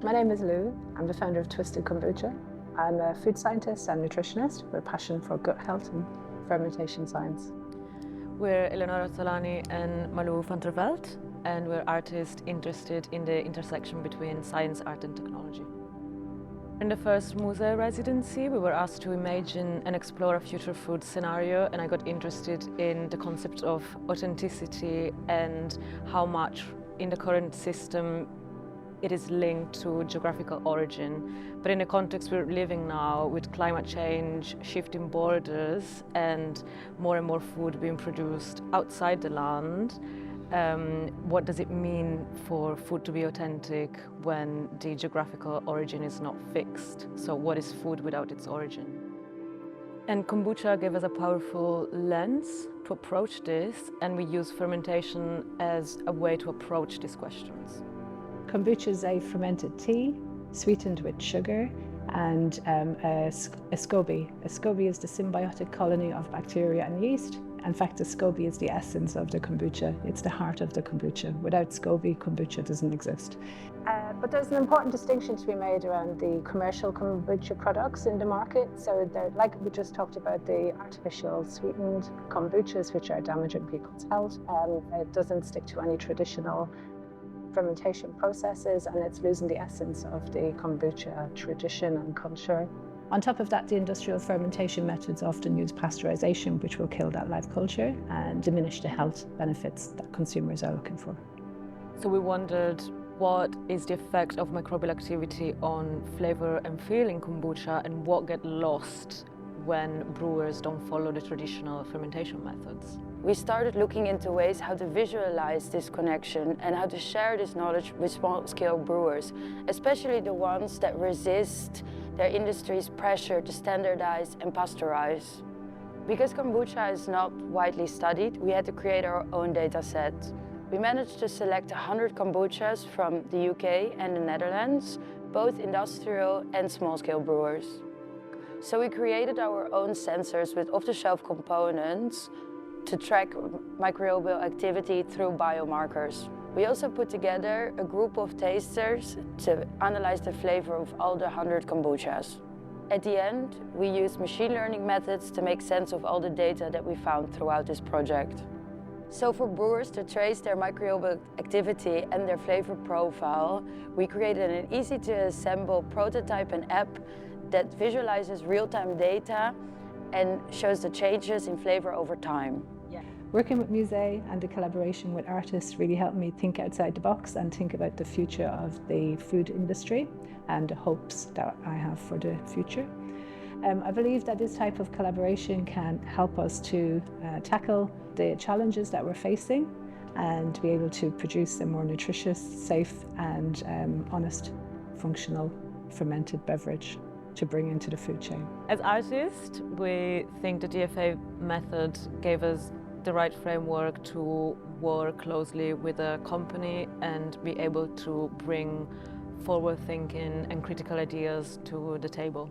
My name is Lou. I'm the founder of Twisted Kombucha. I'm a food scientist and nutritionist with a passion for gut health and fermentation science. We're Eleonora Solani and Malou van der Veld, and we're artists interested in the intersection between science, art and technology. In the first MUSAE residency, we were asked to imagine and explore a future food scenario, and I got interested in the concept of authenticity and how much in the current system it is linked to geographical origin. But in the context we're living now, with climate change, shifting borders, and more food being produced outside the land, what does it mean for food to be authentic when the geographical origin is not fixed? So what is food without its origin? And kombucha gave us a powerful lens to approach this, and we use fermentation as a way to approach these questions. Kombucha is a fermented tea, sweetened with sugar, and a SCOBY. A SCOBY is the symbiotic colony of bacteria and yeast. In fact, the SCOBY is the essence of the kombucha. It's the heart of the kombucha. Without SCOBY, kombucha doesn't exist. But there's an important distinction to be made around the commercial kombucha products in the market. So like we just talked about, the artificial sweetened kombuchas, which are damaging people's health. It doesn't stick to any traditional fermentation processes, and it's losing the essence of the kombucha tradition and culture. On top of that, the industrial fermentation methods often use pasteurization, which will kill that life culture and diminish the health benefits that consumers are looking for. So we wondered, what is the effect of microbial activity on flavor and feel in kombucha, and what gets lost when brewers don't follow the traditional fermentation methods? We started looking into ways how to visualize this connection and how to share this knowledge with small-scale brewers, especially the ones that resist their industry's pressure to standardize and pasteurize. Because kombucha is not widely studied, we had to create our own data set. We managed to select 100 kombuchas from the UK and the Netherlands, both industrial and small-scale brewers. So we created our own sensors with off-the-shelf components to track microbial activity through biomarkers. We also put together a group of tasters to analyze the flavor of all the 100 kombuchas. At the end, we used machine learning methods to make sense of all the data that we found throughout this project. So for brewers to trace their microbial activity and their flavor profile, we created an easy-to-assemble prototype and app that visualizes real-time data and shows the changes in flavor over time. Working with MUSAE and the collaboration with artists really helped me think outside the box and think about the future of the food industry and the hopes that I have for the future. I believe that this type of collaboration can help us to tackle the challenges that we're facing and be able to produce a more nutritious, safe and honest, functional fermented beverage to bring into the food chain. As artists, we think the DFA method gave us the right framework to work closely with a company and be able to bring forward thinking and critical ideas to the table.